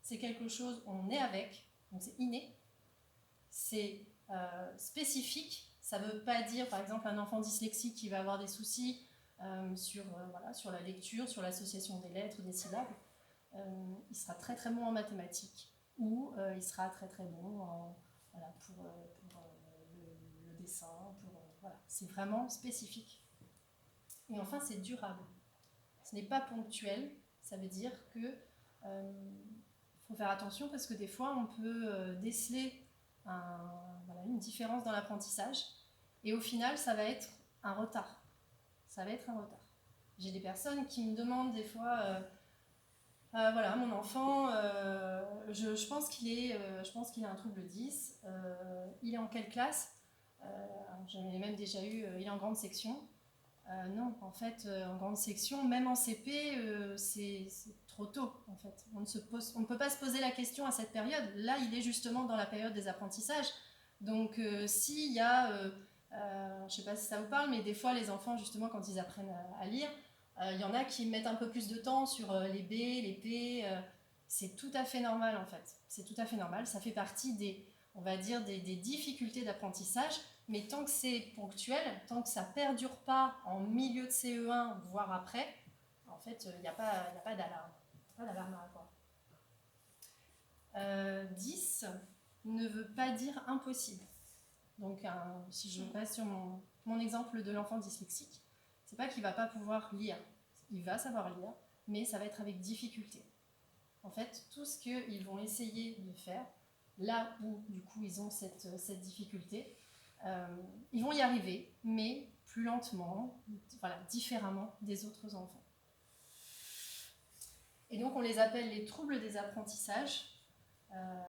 c'est quelque chose, on est avec, donc c'est inné, c'est spécifique. Ça ne veut pas dire, par exemple, un enfant dyslexique qui va avoir des soucis sur la lecture, sur l'association des lettres, des syllabes. Il sera très très bon en mathématiques ou il sera très très bon pour le dessin. C'est vraiment spécifique. Et enfin, c'est durable. Ce n'est pas ponctuel. Ça veut dire que faut faire attention parce que des fois, on peut déceler une différence dans l'apprentissage et au final, ça va être un retard. J'ai des personnes qui me demandent des fois mon enfant, je pense qu'il a un trouble 10. Il est en quelle classe J'en ai même déjà eu, il est en grande section. Non, en fait, en grande section, même en CP, c'est trop tôt. En fait, on ne peut pas se poser la question à cette période. Là, il est justement dans la période des apprentissages. Donc, s'il y a, je ne sais pas si ça vous parle, mais des fois, les enfants, justement, quand ils apprennent à lire, il y en a qui mettent un peu plus de temps sur les B, les P. C'est tout à fait normal, en fait. C'est tout à fait normal. Ça fait partie des difficultés d'apprentissage. Mais tant que c'est ponctuel, tant que ça ne perdure pas en milieu de CE1, voire après, en fait, il n'y a pas d'alarme. Pas d'alarme à avoir. 10 ne veut pas dire impossible. Donc, si je reste sur mon exemple de l'enfant dyslexique, c'est pas qu'il ne va pas pouvoir lire. Il va savoir lire, mais ça va être avec difficulté. En fait, tout ce qu'ils vont essayer de faire, là où, du coup, ils ont cette difficulté, ils vont y arriver, mais plus lentement, différemment des autres enfants. Et donc on les appelle les troubles des apprentissages.